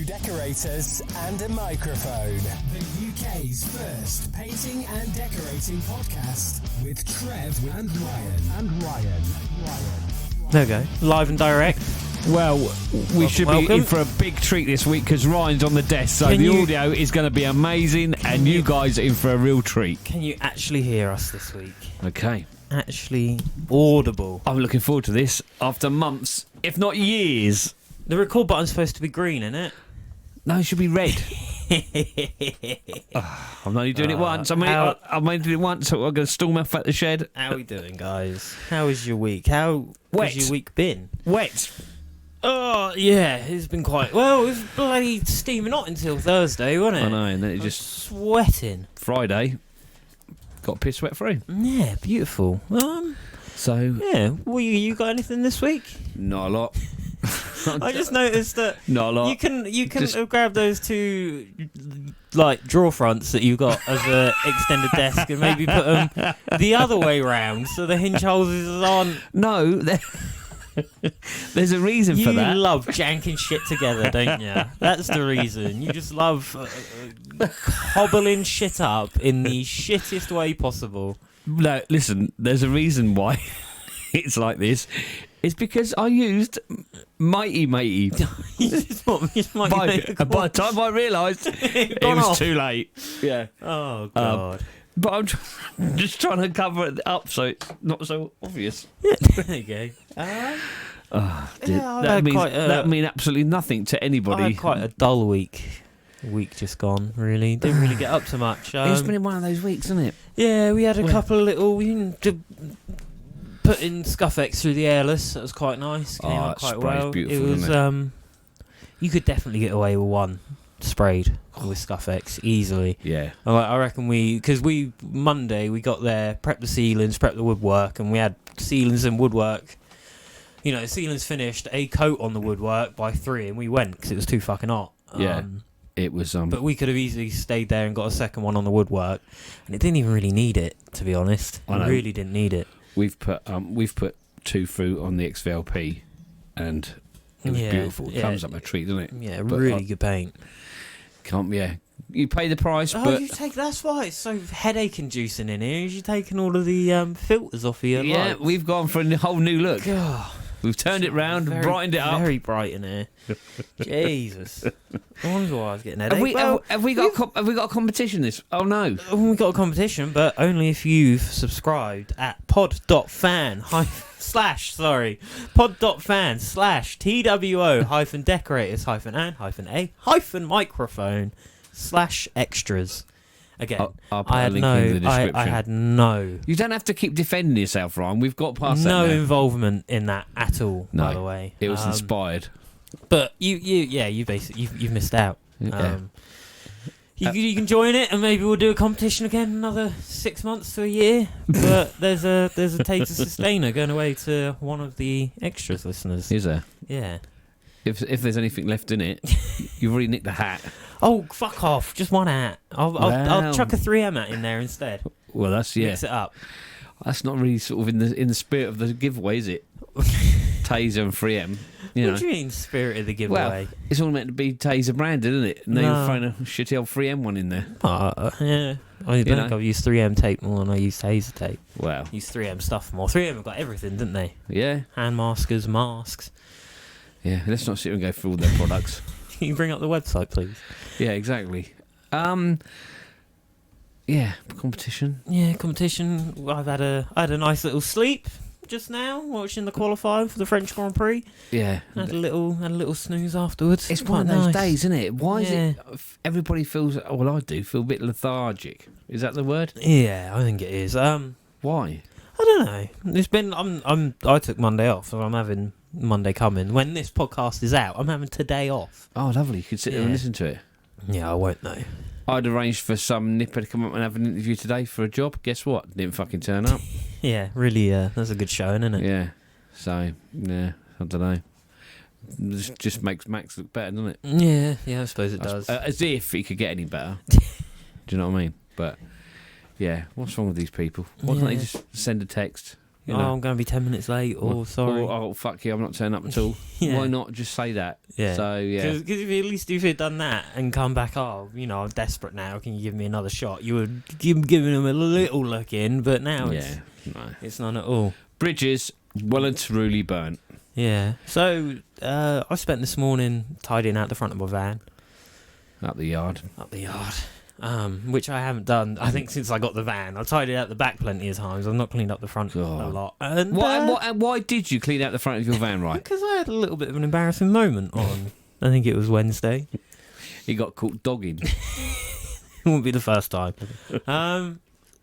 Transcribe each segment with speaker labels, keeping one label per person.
Speaker 1: Two Decorators and a Microphone. The UK's first painting and decorating podcast with Trev and Ryan.
Speaker 2: There we go. Live and direct.
Speaker 3: Well, we should be
Speaker 2: welcome.
Speaker 3: in for a big treat this week because Ryan's on the desk, so the audio is going to be amazing, and you guys are in for a real treat.
Speaker 2: Can you actually hear us this week?
Speaker 3: Okay.
Speaker 2: Actually audible.
Speaker 3: I'm looking forward to this after months, if not years.
Speaker 2: The record button's supposed to be green, isn't it?
Speaker 3: No, it should be red. I'm only doing it once. I'm only doing it once, so I'm going to storm off at the shed.
Speaker 2: How are we doing, guys? How is your week? How has your week been?
Speaker 3: Wet.
Speaker 2: Oh, yeah, it's been quite... Well, it was bloody steaming hot until Thursday, wasn't it?
Speaker 3: I know, and then it
Speaker 2: I was
Speaker 3: just...
Speaker 2: sweating.
Speaker 3: Friday, got piss sweat free.
Speaker 2: Yeah, beautiful.
Speaker 3: So...
Speaker 2: Yeah, well, you got anything this week?
Speaker 3: Not a lot.
Speaker 2: I just noticed that
Speaker 3: Not a lot.
Speaker 2: you can grab those two like drawer fronts that you got as a extended desk and maybe put them the other way round so the hinge holes aren't.
Speaker 3: No, there's a reason for that.
Speaker 2: You love janking shit together, don't you? That's the reason. You just love hobbling shit up in the shittiest way possible.
Speaker 3: No, listen, there's a reason why it's like this. It's because I used Mighty.
Speaker 2: By
Speaker 3: By the time I realised, it was too late. Yeah.
Speaker 2: Oh, God.
Speaker 3: But I'm just trying to cover it up so it's not so obvious.
Speaker 2: There you go.
Speaker 3: That means absolutely nothing to anybody.
Speaker 2: I had quite a dull week just gone, really. Didn't really get up to much.
Speaker 3: It's been one of those weeks, isn't it?
Speaker 2: Yeah, we had a couple of little... Putting Scuffex through the airless, that was quite nice. Came out quite well.
Speaker 3: Beautiful,
Speaker 2: it was,
Speaker 3: isn't it?
Speaker 2: You could definitely get away with one sprayed with Scuffex easily.
Speaker 3: Yeah.
Speaker 2: I reckon because Monday we got there, prepped the ceilings, prepped the woodwork, and we had ceilings and woodwork. You know, the ceilings finished, a coat on the woodwork by 3, and we went because it was too fucking hot.
Speaker 3: Yeah. It was.
Speaker 2: But we could have easily stayed there and got a second one on the woodwork, and it didn't even really need it, to be honest.
Speaker 3: I know.
Speaker 2: It really didn't need it.
Speaker 3: We've put 2 through on the XVLP, and it was beautiful. It comes up a treat, doesn't it?
Speaker 2: Yeah, but really good paint.
Speaker 3: You pay the price,
Speaker 2: but that's why it's so headache inducing in here. You're taking all of the filters off of your lights.
Speaker 3: We've gone for a whole new look.
Speaker 2: God.
Speaker 3: We've turned it round, brightened it up.
Speaker 2: Very bright in here. Jesus. I wonder why I was getting a headache.
Speaker 3: Have we got a competition this? Oh no.
Speaker 2: We've got a competition, but only if you've subscribed at pod.fan/TWO-decorators-and-a-microphone/extras. Again, I had no.
Speaker 3: You don't have to keep defending yourself, Ryan. We've got past that.
Speaker 2: No involvement in that at all. No, by the way,
Speaker 3: it was inspired.
Speaker 2: But you basically you've missed out.
Speaker 3: Okay.
Speaker 2: You can join it, and maybe we'll do a competition again another 6 months to a year. But there's a Taser Sustainer going away to one of the extras listeners.
Speaker 3: Is there?
Speaker 2: Yeah.
Speaker 3: If there's anything left in it, you've already nicked the hat.
Speaker 2: Oh, fuck off! Just one hat. I'll chuck a 3M hat in there instead.
Speaker 3: Well, that's
Speaker 2: mix it up.
Speaker 3: That's not really sort of in the spirit of the giveaway, is it? Taser and 3M.
Speaker 2: What do you mean, spirit of the giveaway?
Speaker 3: Well, it's all meant to be Taser branded, isn't it? And then you're throwing a shitty old 3M one in there.
Speaker 2: Yeah. I think I've used 3M tape more than I use Taser tape.
Speaker 3: Wow.
Speaker 2: Use 3M stuff more. 3M have got everything, didn't they?
Speaker 3: Yeah.
Speaker 2: Hand maskers, masks.
Speaker 3: Yeah, let's not sit here and go through all their products.
Speaker 2: Can you bring up the website, please?
Speaker 3: Yeah, exactly. Competition.
Speaker 2: Yeah, competition. I had a nice little sleep just now, watching the qualifying for the French Grand Prix.
Speaker 3: Yeah.
Speaker 2: Had a little snooze afterwards.
Speaker 3: It's one of those days, isn't it? Why is it everybody feels, well, I do feel a bit lethargic. Is that the word?
Speaker 2: Yeah, I think it is.
Speaker 3: Why?
Speaker 2: I don't know. It's been I took Monday off, so I'm having Monday coming. When this podcast is out, I'm having today off.
Speaker 3: Oh, lovely. You could sit there and listen to it.
Speaker 2: Yeah, I won't know.
Speaker 3: I'd arranged for some nipper to come up and have an interview today for a job. Guess what? Didn't fucking turn up.
Speaker 2: Yeah, really, that's a good showing, isn't it?
Speaker 3: Yeah. So, yeah, I don't know. Just makes Max look better, doesn't it?
Speaker 2: Yeah, I suppose it does.
Speaker 3: As if he could get any better. Do you know what I mean? But, yeah, what's wrong with these people? Why can't they just send a text? You know?
Speaker 2: I'm going to be 10 minutes late, or sorry.
Speaker 3: Or, oh, fuck you, I'm not turning up at all.
Speaker 2: Yeah.
Speaker 3: Why not just say that?
Speaker 2: Yeah.
Speaker 3: So, yeah.
Speaker 2: Because if you'd done that and come back, I'm desperate now, can you give me another shot? You were giving them a little look in, but now it's none at all.
Speaker 3: Bridges, well and truly burnt.
Speaker 2: Yeah. So, I spent this morning tidying out the front of my van.
Speaker 3: Up the yard.
Speaker 2: Which I haven't done, I think, since I got the van. I've tidied out the back plenty of times. I've not cleaned up the front a lot. And,
Speaker 3: why did you clean out the front of your van, right?
Speaker 2: Because I had a little bit of an embarrassing moment on, I think it was Wednesday.
Speaker 3: You got caught dogging.
Speaker 2: It won't be the first time.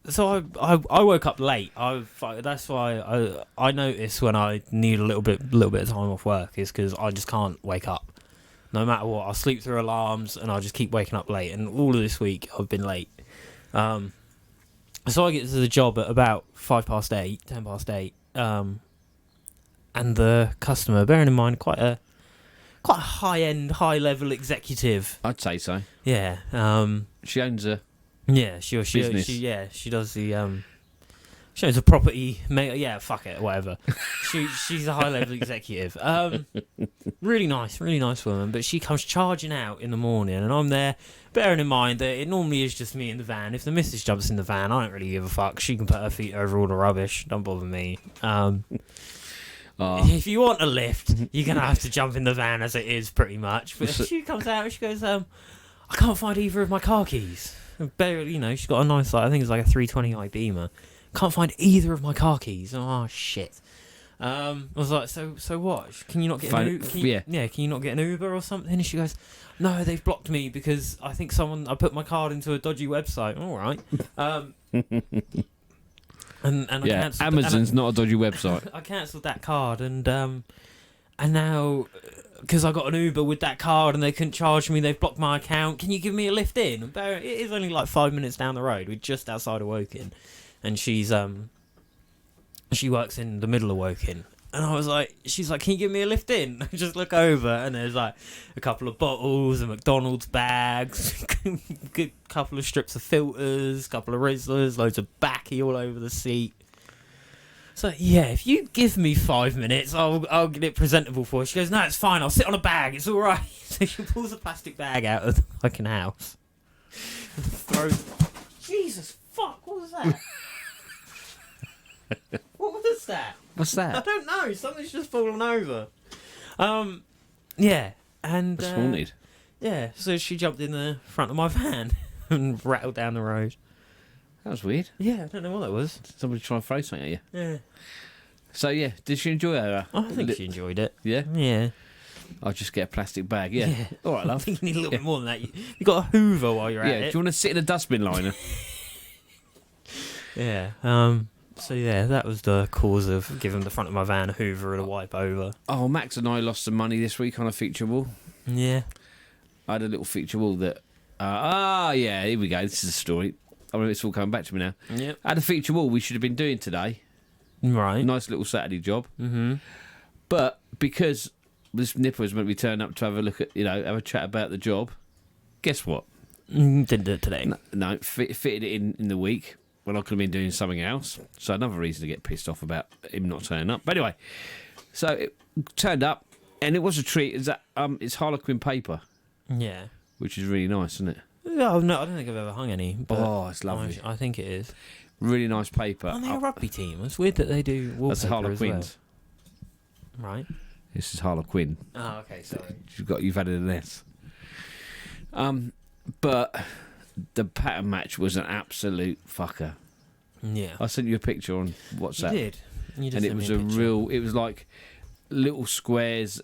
Speaker 2: So I woke up late. That's why I notice when I need a little bit of time off work is because I just can't wake up. No matter what, I'll sleep through alarms and I'll just keep waking up late. And all of this week I've been late. So I get to the job at about 10 past 8. And the customer, bearing in mind quite a high-end, high-level executive.
Speaker 3: I'd say so.
Speaker 2: Yeah.
Speaker 3: She owns a
Speaker 2: Yeah, sure. She does the she owns a property. Yeah, fuck it, whatever. She's a high level executive. Really nice woman. But she comes charging out in the morning, and I'm there. Bearing in mind that it normally is just me in the van. If the missus jumps in the van, I don't really give a fuck. She can put her feet over all the rubbish. Don't bother me. If you want a lift, you're gonna have to jump in the van as it is, pretty much. But she comes out and she goes, I can't find either of my car keys. She's got a nice, I think it's like a 320i Beamer. Can't find either of my car keys. Oh shit. I was like, so what? Can you not get an Uber? Can you not get an Uber or something? And she goes, no, they've blocked me because I think I put my card into a dodgy website. All right. And I cancelled.
Speaker 3: Amazon's not a dodgy website.
Speaker 2: I cancelled that card and now because I got an Uber with that card and they couldn't charge me, they've blocked my account. Can you give me a lift in? It is only like 5 minutes down the road. We're just outside of Woking, and she works in the middle of Woking. And I was like, she's like, can you give me a lift in? I just look over and there's like a couple of bottles, a McDonald's bags, a couple of strips of filters, a couple of Rizzlers, loads of backy all over the seat. So yeah, if you give me 5 minutes, I'll get it presentable for her. She goes, no, it's fine. I'll sit on a bag. It's all right. So she pulls a plastic bag out of the fucking house. Throws. Jesus fuck! What was that? What was that?
Speaker 3: What's that?
Speaker 2: I don't know. Something's just fallen over. Yeah, and
Speaker 3: It's haunted.
Speaker 2: Yeah, so she jumped in the front of my van and rattled down the road.
Speaker 3: That was weird.
Speaker 2: Yeah, I don't know what that was.
Speaker 3: Somebody trying to throw something at you.
Speaker 2: Yeah.
Speaker 3: So yeah, did she enjoy her?
Speaker 2: I think she enjoyed it.
Speaker 3: Yeah?
Speaker 2: Yeah.
Speaker 3: I'll just get a plastic bag, yeah. All right,
Speaker 2: I
Speaker 3: love.
Speaker 2: think you need a little bit more than that. You got a Hoover while you're at it.
Speaker 3: Yeah, do you want to sit in a dustbin liner?
Speaker 2: Yeah. So yeah, that was the cause of giving the front of my van a Hoover and a wipe over.
Speaker 3: Oh, Max and I lost some money this week on a feature wall.
Speaker 2: Yeah.
Speaker 3: I had a little feature wall that... yeah, here we go. This is a story. I mean, it's all coming back to me now.
Speaker 2: Yep.
Speaker 3: I had a feature wall we should have been doing today.
Speaker 2: Right.
Speaker 3: Nice little Saturday job.
Speaker 2: Mm-hmm.
Speaker 3: But because this nipper was meant to be turning up to have a look at, have a chat about the job, guess what?
Speaker 2: Didn't do it today.
Speaker 3: No, fitted it in the week when I could have been doing something else. So another reason to get pissed off about him not turning up. But anyway, so it turned up, and it was a treat. It's Harlequin paper.
Speaker 2: Yeah.
Speaker 3: Which is really nice, isn't it?
Speaker 2: Oh, no, I don't think I've ever hung any. But
Speaker 3: it's lovely.
Speaker 2: I think it is.
Speaker 3: Really nice paper.
Speaker 2: Aren't they a rugby team? It's weird that they do wallpaper.
Speaker 3: That's Harlequins.
Speaker 2: Well. Right.
Speaker 3: This is Harlequin.
Speaker 2: Oh, okay, sorry.
Speaker 3: You've added an S. But the pattern match was an absolute fucker.
Speaker 2: Yeah.
Speaker 3: I sent you a picture on WhatsApp.
Speaker 2: You did.
Speaker 3: And it was it was like little squares.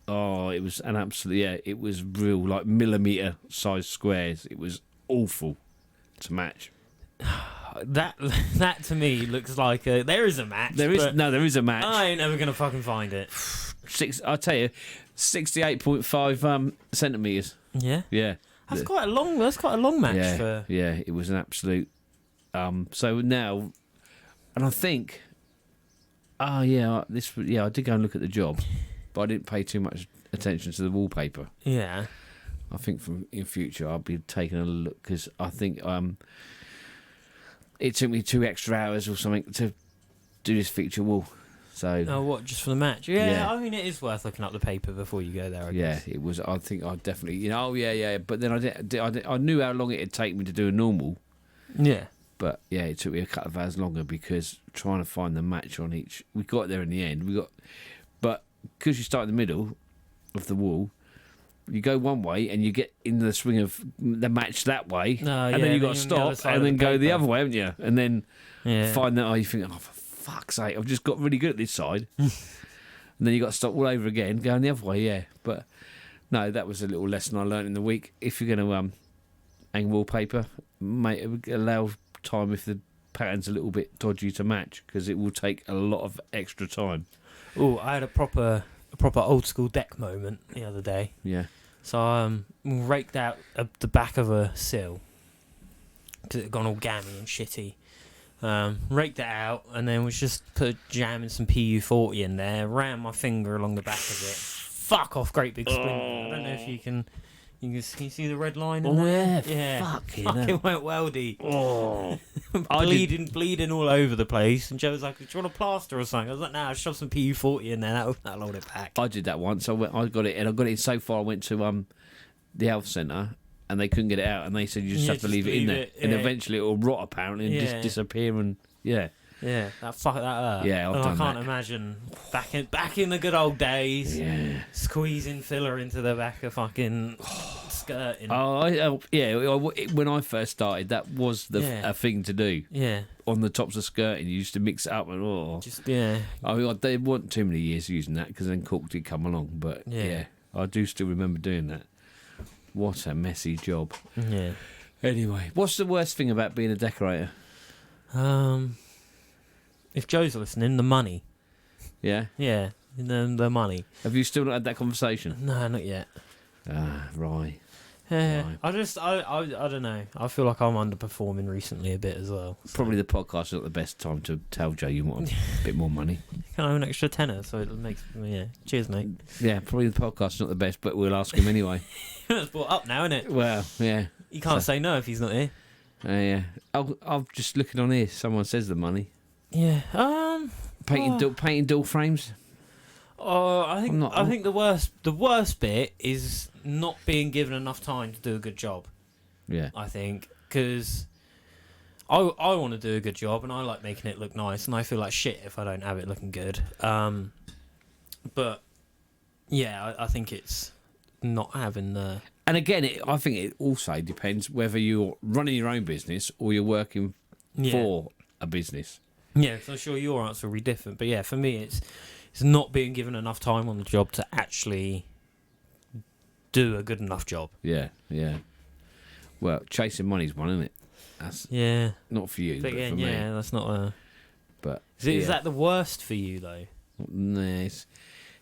Speaker 3: Oh, it was an absolute, it was real, like millimetre size squares. It was awful to match.
Speaker 2: That to me looks like there is a match.
Speaker 3: There is a match.
Speaker 2: I ain't ever going to fucking find it.
Speaker 3: I'll tell you, 68.5 centimetres.
Speaker 2: Yeah?
Speaker 3: Yeah.
Speaker 2: That's quite a long match.
Speaker 3: Yeah, yeah, it was an absolute... so now... And I think... I did go and look at the job, but I didn't pay too much attention to the wallpaper.
Speaker 2: Yeah.
Speaker 3: I think in future I'll be taking a look, because I think it took me 2 extra hours or something to do this feature wall. So
Speaker 2: Oh, what? Just for the match? Yeah,
Speaker 3: Yeah.
Speaker 2: I mean, it is worth looking up the paper before you go there. I
Speaker 3: yeah,
Speaker 2: guess.
Speaker 3: it was. I think I definitely. Oh yeah. But then I knew how long it'd take me to do a normal.
Speaker 2: Yeah.
Speaker 3: But yeah, it took me a couple of hours longer because trying to find the match on each. We got there in the end. But because you start in the middle of the wall, you go one way and you get into the swing of the match that way, and then you got to stop and then go the other way, haven't you? And then find that. You think, oh, for fuck's sake, I've just got really good at this side, and then you got to stop all over again, going the other way. Yeah, but no, that was a little lesson I learned in the week. If you're going to hang wallpaper, mate, allow time if the pattern's a little bit dodgy to match, because it will take a lot of extra time.
Speaker 2: Oh, I had a proper old school deck moment the other day.
Speaker 3: Yeah.
Speaker 2: So I raked out the back of a sill because it had gone all gammy and shitty. Raked it out and then was just jamming some PU40 in there. Ran my finger along the back of it. Fuck off, great big splinter. I don't know if you can. Can you see the red line in there? Yeah. Fucking went weldy.
Speaker 3: Oh.
Speaker 2: bleeding all over the place. And Joe was like, "Do you want a plaster or something?" I was like, "Nah, shove some PU40 in there. That'll hold it back."
Speaker 3: I did that once. I got it in so far. I went to the health centre and they couldn't get it out, and they said you just have to leave it in there, and eventually it will rot apparently and just disappear. And
Speaker 2: that hurt.
Speaker 3: Yeah, I've
Speaker 2: and
Speaker 3: done
Speaker 2: I can't
Speaker 3: that.
Speaker 2: imagine back in the good old days.
Speaker 3: Yeah.
Speaker 2: Squeezing filler into the back of fucking skirting.
Speaker 3: When I first started, that was a thing to do.
Speaker 2: Yeah.
Speaker 3: On the tops of skirting, you used to mix it up and I mean, they weren't too many years using that because then cork did come along. But yeah, I do still remember doing that. What a messy job.
Speaker 2: Yeah.
Speaker 3: Anyway, what's the worst thing about being a decorator?
Speaker 2: If Joe's listening, the money.
Speaker 3: Yeah?
Speaker 2: Yeah, the money.
Speaker 3: Have you still not had that conversation?
Speaker 2: No, not yet.
Speaker 3: Ah, right.
Speaker 2: Yeah,
Speaker 3: Right.
Speaker 2: I don't know. I feel like I'm underperforming recently a bit as well. So.
Speaker 3: Probably the podcast is not the best time to tell Joe you want a bit more money.
Speaker 2: Can I have an extra tenner? So it makes Cheers, mate.
Speaker 3: Yeah, probably the podcast is not the best, but we'll ask him anyway.
Speaker 2: It's brought up now, isn't it?
Speaker 3: Well, yeah.
Speaker 2: You can't say no if he's not here.
Speaker 3: Yeah. I'm just looking on here. Someone says the money.
Speaker 2: Yeah.
Speaker 3: Painting door frames.
Speaker 2: Oh, I think the worst bit is not being given enough time to do a good job.
Speaker 3: Yeah.
Speaker 2: I think because I want to do a good job and I like making it look nice, and I feel like shit if I don't have it looking good. But yeah, I think it's not having the.
Speaker 3: And again, I think it also depends whether you're running your own business or you're working for a business.
Speaker 2: Yeah, so I'm sure your answer will be different. But yeah, for me, it's not being given enough time on the job to actually do a good enough job.
Speaker 3: Yeah, yeah. Well, chasing money's one, isn't it? That's not for you, but
Speaker 2: again,
Speaker 3: for me.
Speaker 2: yeah, that's not a.
Speaker 3: But
Speaker 2: Is that the worst for you though?
Speaker 3: No,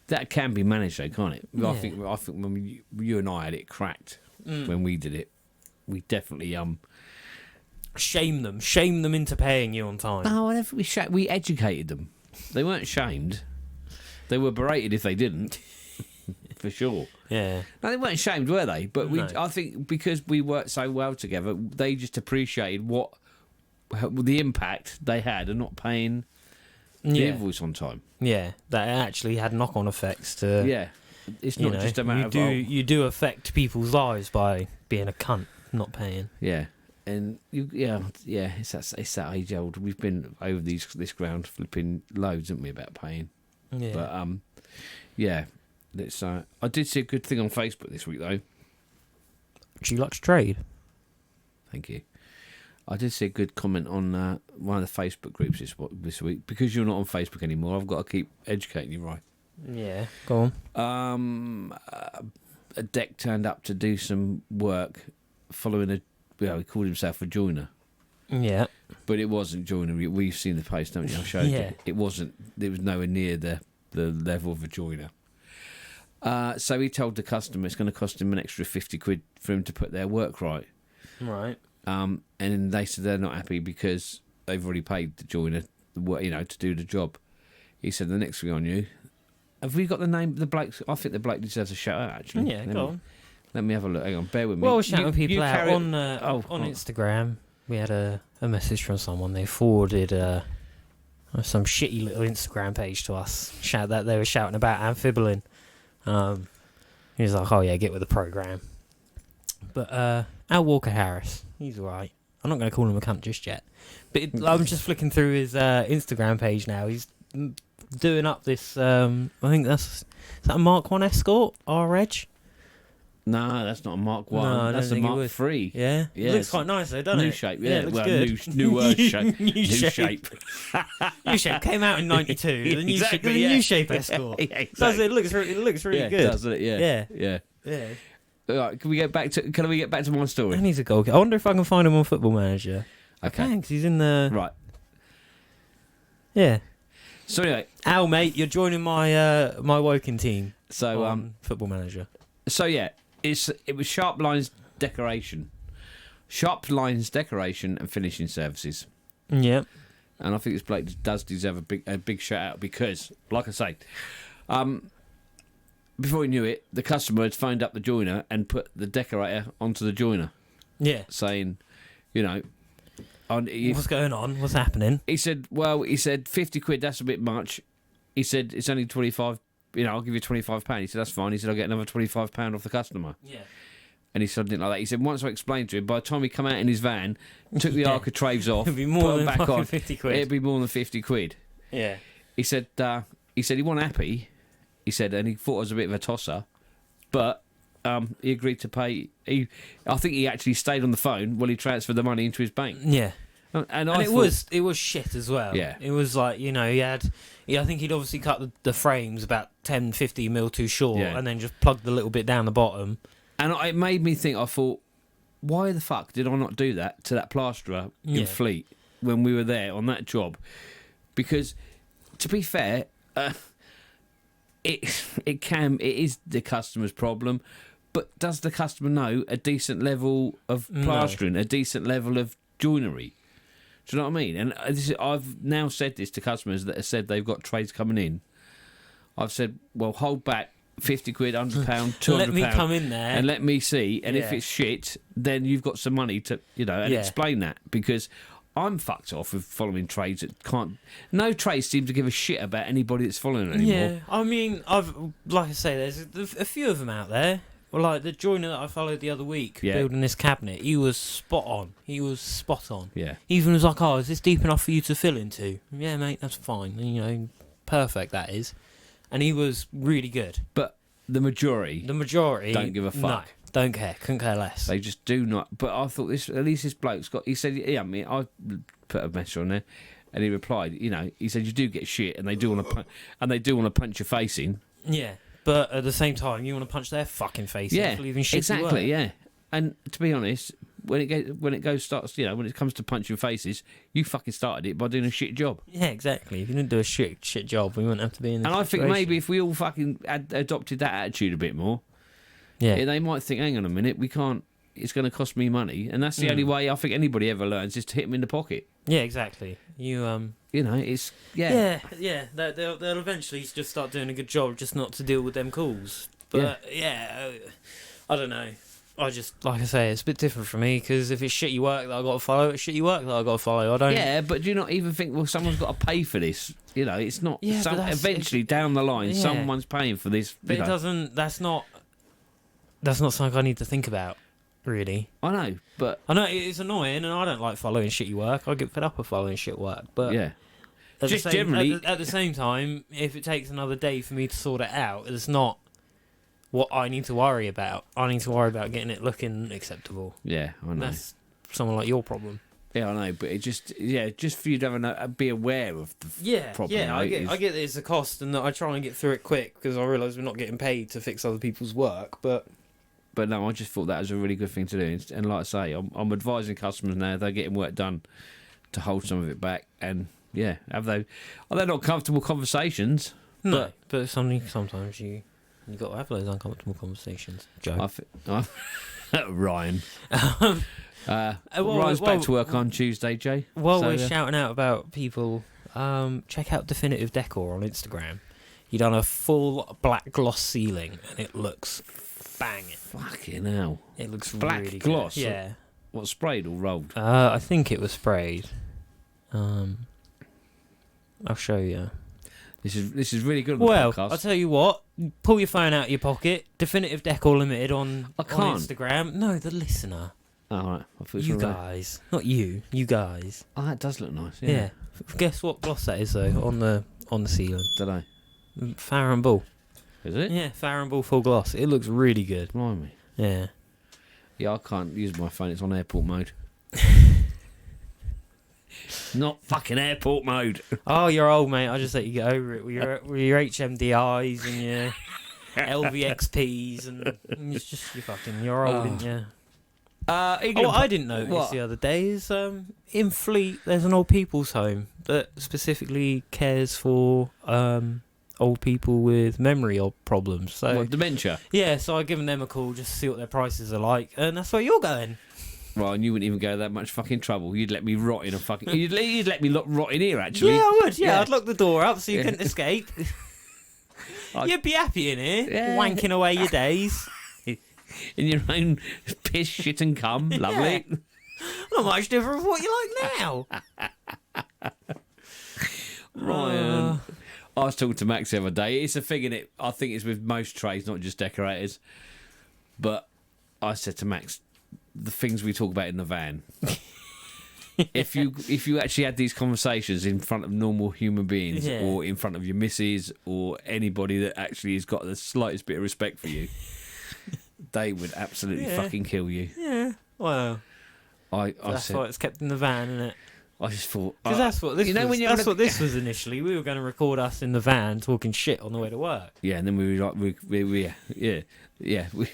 Speaker 3: that can be managed, though, can't it?
Speaker 2: Yeah.
Speaker 3: I think when you and I had it cracked when we did it, we definitely
Speaker 2: shame them into paying you on time.
Speaker 3: Oh, whatever. We educated them. They weren't shamed. They were berated if they didn't, for sure.
Speaker 2: Yeah.
Speaker 3: No, they weren't shamed, were they? But
Speaker 2: No.
Speaker 3: I think because we worked so well together, they just appreciated the impact they had of not paying the invoice on time.
Speaker 2: Yeah, that actually had knock-on effects to.
Speaker 3: Yeah, it's not just a matter of
Speaker 2: you do affect people's lives by being a cunt, not paying.
Speaker 3: Yeah. And it's that age old. We've been over this ground flipping loads, haven't we, about paying?
Speaker 2: Yeah.
Speaker 3: But let's. I did see a good thing on Facebook this week, though.
Speaker 2: Would you like to trade?
Speaker 3: Thank you. I did see a good comment on one of the Facebook groups this week. Because you're not on Facebook anymore, I've got to keep educating you, right?
Speaker 2: Yeah. Go
Speaker 3: on. A deck turned up to do some work following he called himself a joiner.
Speaker 2: Yeah.
Speaker 3: But it wasn't joinery. We've seen the post, haven't you? I showed you. It wasn't. It was nowhere near the level of a joiner. So he told the customer it's going to cost him an extra 50 quid for him to put their work right.
Speaker 2: Right.
Speaker 3: And they said they're not happy because they've already paid the joiner, to do the job. He said the next thing on you. Have we got the name of the bloke? I think the bloke deserves a shout out, actually.
Speaker 2: Yeah, go on.
Speaker 3: Let me have a look. Hang on, bear with me.
Speaker 2: Well, we're shouting people out on
Speaker 3: on
Speaker 2: Instagram. We had a message from someone. They forwarded a some shitty little Instagram page to us. They were shouting about amphibolin. He was like, "Oh yeah, get with the program." But Al Walker Harris, he's alright. I'm not going to call him a cunt just yet. But I'm just flicking through his Instagram page now. He's doing up this. I think is that a Mark 1 Escort R-Reg?
Speaker 3: No, that's not a Mark 1.
Speaker 2: No,
Speaker 3: that's a Mark 3.
Speaker 2: Yeah?
Speaker 3: Yeah,
Speaker 2: It looks quite nice though, doesn't it?
Speaker 3: New shape, yeah.
Speaker 2: It looks
Speaker 3: well,
Speaker 2: good.
Speaker 3: newer shape.
Speaker 2: New
Speaker 3: New shape.
Speaker 2: New shape came out in '92. The new
Speaker 3: Exactly,
Speaker 2: shape,
Speaker 3: yeah.
Speaker 2: the new shape Escort.
Speaker 3: Yeah, exactly.
Speaker 2: It looks really
Speaker 3: Yeah,
Speaker 2: good.
Speaker 3: doesn't it? Yeah.
Speaker 2: Yeah.
Speaker 3: Yeah. All right, can we get back to my story?
Speaker 2: And he's a goalkeeper. I wonder if I can find him on Football Manager.
Speaker 3: Okay.
Speaker 2: Thanks. He's in the.
Speaker 3: Right.
Speaker 2: Yeah.
Speaker 3: So anyway,
Speaker 2: Al, mate, you're joining my my Woking team.
Speaker 3: so
Speaker 2: on Football Manager.
Speaker 3: So yeah, it was sharp lines decoration and finishing services,
Speaker 2: Yeah.
Speaker 3: and I think this bloke does deserve a big shout out because, like I say, before he knew it, the customer had phoned up the joiner and put the decorator onto the joiner,
Speaker 2: Yeah.
Speaker 3: saying, you know,
Speaker 2: What's going on? What's happening?
Speaker 3: he said, 50 quid, that's a bit much. He said, it's only 25. I'll give you £25. He said, that's fine. He said, I'll get another £25 off the customer.
Speaker 2: Yeah.
Speaker 3: And he said, something like that. He said, once I explained to him, by the time he come out in his van, took the
Speaker 2: Yeah.
Speaker 3: architraves off,
Speaker 2: It'd be more
Speaker 3: put them
Speaker 2: than
Speaker 3: back on,
Speaker 2: 50 quid.
Speaker 3: it'd be more than 50 quid.
Speaker 2: Yeah.
Speaker 3: He said he wasn't happy. He said, and he thought it was a bit of a tosser, but he agreed to pay. I think he actually stayed on the phone while he transferred the money into his bank.
Speaker 2: Yeah.
Speaker 3: And
Speaker 2: it was shit as well.
Speaker 3: Yeah.
Speaker 2: It was like, I think he'd obviously cut the frames about 10, 50 mil too short,
Speaker 3: Yeah.
Speaker 2: and then just plugged the little bit down the bottom.
Speaker 3: And it made me think, I thought, why the fuck did I not do that to that plasterer
Speaker 2: Yeah.
Speaker 3: in Fleet when we were there on that job? Because, to be fair, it is the customer's problem, but does the customer know a decent level of plastering, a decent level of joinery? Do you know what I mean? And I've now said this to customers that have said they've got trades coming in. I've said, well, hold back 50 quid, £100, £200.
Speaker 2: Let me come in there.
Speaker 3: And let me see. And if
Speaker 2: Yeah.
Speaker 3: it's shit, then you've got some money to, and
Speaker 2: Yeah.
Speaker 3: explain that. Because I'm fucked off with following trades that can't. No trades seem to give a shit about anybody that's following it anymore.
Speaker 2: Yeah, I mean, like I say, there's a few of them out there. Well, like the joiner that I followed the other week,
Speaker 3: Yeah.
Speaker 2: building this cabinet, he was spot on.
Speaker 3: Yeah.
Speaker 2: He even was like, "Oh, is this deep enough for you to fill into?" Yeah, mate, that's fine. And, perfect that is. And he was really good.
Speaker 3: But the majority don't give a fuck.
Speaker 2: No, don't care. Couldn't care less.
Speaker 3: They just do not. But I thought at least this bloke's got. He said, "Yeah, I mean, I put a message on there," and he replied, he said, "You do get shit, and they do want to punch your face in."
Speaker 2: Yeah, but at the same time, you want to punch their fucking face in for leaving shit
Speaker 3: exactly.
Speaker 2: work.
Speaker 3: Yeah, and to be honest, when it comes to punching faces, you fucking started it by doing a shit job.
Speaker 2: Yeah, exactly. If you didn't do a shit job, we wouldn't have to be in this
Speaker 3: And I think
Speaker 2: situation.
Speaker 3: maybe if we all fucking adopted that attitude a bit more,
Speaker 2: Yeah.
Speaker 3: they might think, hang on a minute, we can't. It's going to cost me money, and that's the only way I think anybody ever learns is to hit them in the pocket.
Speaker 2: Yeah, exactly.
Speaker 3: It's
Speaker 2: Yeah. They'll eventually just start doing a good job, just not to deal with them calls. But I don't know. I just, like I say, it's a bit different for me because if it's shitty work that I got to follow, it's shitty work that I got to follow. I don't.
Speaker 3: Yeah, but do you not even think, well, someone's got to pay for this? It's not.
Speaker 2: Yeah, but
Speaker 3: eventually down the line, someone's paying for this.
Speaker 2: But it doesn't. That's not something I need to think about. Really.
Speaker 3: I know, but
Speaker 2: I know it's annoying, and I don't like following shitty work. I get fed up of following shit work. But
Speaker 3: yeah.
Speaker 2: Just
Speaker 3: generally,
Speaker 2: at the same time, if it takes another day for me to sort it out, it's not what I need to worry about. I need to worry about getting it looking acceptable.
Speaker 3: Yeah, I know.
Speaker 2: That's someone like your problem.
Speaker 3: Yeah, I know, but it just for you to be aware of the problem.
Speaker 2: Yeah, I
Speaker 3: right,
Speaker 2: get that it's a cost, and that I try and get through it quick because I realise we're not getting paid to fix other people's work. But
Speaker 3: no, I just thought that was a really good thing to do. And like I say, I'm advising customers now they're getting work done to hold some of it back. And yeah, are they not comfortable conversations?
Speaker 2: No, but sometimes you got to have those uncomfortable conversations. Joe,
Speaker 3: Ryan. Ryan's back to work on Tuesday, Jay.
Speaker 2: While we're shouting out about people, check out Definitive Decor on Instagram. You done a full black gloss ceiling, and it looks banging.
Speaker 3: Fucking hell!
Speaker 2: It looks
Speaker 3: black
Speaker 2: really
Speaker 3: gloss.
Speaker 2: good. Yeah.
Speaker 3: What, sprayed or rolled?
Speaker 2: I think it was sprayed. I'll show you.
Speaker 3: This is really good on the
Speaker 2: Well,
Speaker 3: podcast.
Speaker 2: I'll tell you what. Pull your phone out of your pocket. Definitive Decor Limited on
Speaker 3: can't.
Speaker 2: Instagram. No, the listener.
Speaker 3: Oh, all right. I thought it was
Speaker 2: You
Speaker 3: all right.
Speaker 2: guys. Not you. You guys.
Speaker 3: Oh, that does look nice.
Speaker 2: Yeah.
Speaker 3: Yeah.
Speaker 2: Guess what gloss that is, though, on the ceiling?
Speaker 3: Don't know.
Speaker 2: Farrow & Ball.
Speaker 3: Is it?
Speaker 2: Yeah, Farrow & Ball full gloss. It looks really good.
Speaker 3: Blimey.
Speaker 2: Yeah.
Speaker 3: Yeah, I can't use my phone. It's on airport mode. Not fucking airport mode.
Speaker 2: Oh, you're old, mate. I just let you get over it with your HMDIs and your LVXPs and it's just you're old, aren't you? What I didn't notice the other day is in Fleet there's an old people's home that specifically cares for old people with memory or problems. So
Speaker 3: dementia.
Speaker 2: Yeah, so I've given them a call just to see what their prices are like, and that's where you're going.
Speaker 3: Right, and you wouldn't even go that much fucking trouble. You'd let me rot in a fucking. You'd let me rot in here, actually.
Speaker 2: Yeah, I would. Yeah, I'd lock the door up so you couldn't escape. You'd be happy in here, wanking away your days.
Speaker 3: In your own piss, shit, and cum. Lovely.
Speaker 2: Yeah. Not much different from what you like now.
Speaker 3: Ryan. I was talking to Max the other day. It's a thing, innit? I think it's with most trades, not just decorators. But I said to Max, the things we talk about in the van. if you actually had these conversations in front of normal human beings, or in front of your missus, or anybody that actually has got the slightest bit of respect for you, they would absolutely fucking kill you.
Speaker 2: Yeah. Well, that's
Speaker 3: said,
Speaker 2: why it's kept in the van, isn't it?
Speaker 3: I just thought
Speaker 2: because that's what this.
Speaker 3: You know,
Speaker 2: was,
Speaker 3: when
Speaker 2: that's what this was initially. We were going to record us in the van talking shit on the way to work.
Speaker 3: Yeah, and then we were like,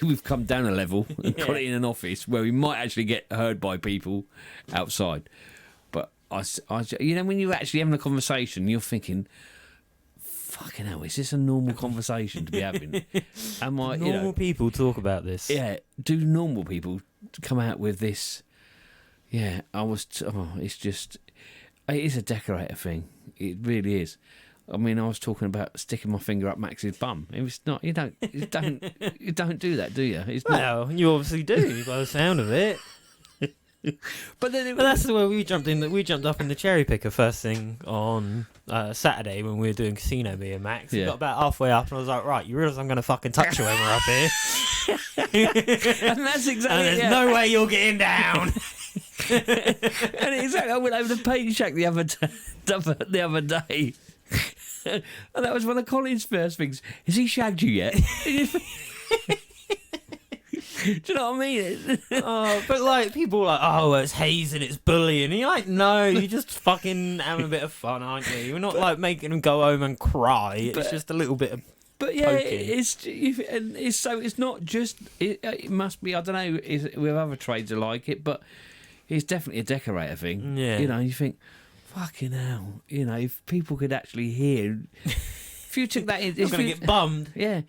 Speaker 3: we've come down a level and got it in an office where we might actually get heard by people outside. But I, you know, when you're actually having a conversation, you're thinking, fucking hell, is this a normal conversation to be having? Am I
Speaker 2: normal people talk about this?
Speaker 3: Yeah, do normal people come out with this? Yeah, it's just, it is a decorator thing. It really is. I mean, I was talking about sticking my finger up Max's bum. It was not. You don't do that, do you? It's
Speaker 2: well, you obviously do by the sound of it.
Speaker 3: But then,
Speaker 2: that's the way we jumped in. We jumped up in the cherry picker first thing on Saturday when we were doing casino. Me and Max. We got about halfway up, and I was like, "Right, you realise I'm going to fucking touch you when we're up here."
Speaker 3: And that's exactly.
Speaker 2: And there's no way you're getting down.
Speaker 3: And exactly, I went over to Paint Shack the other day. And that was one of Colin's first things. Has he shagged you yet? Do you know what I mean?
Speaker 2: But like people are like, oh, it's hazing, it's bullying. And you're like, no, you're just fucking having a bit of fun, aren't you? You're not like making them go home and cry. It's just a little bit of.
Speaker 3: But yeah,
Speaker 2: poking.
Speaker 3: it's not just. It must be. I don't know. With other trades are like it, but it's definitely a decorator thing.
Speaker 2: Yeah,
Speaker 3: you know, you think, fucking hell. You know, if people could actually hear, if you took that,
Speaker 2: you're going to get bummed.
Speaker 3: Yeah.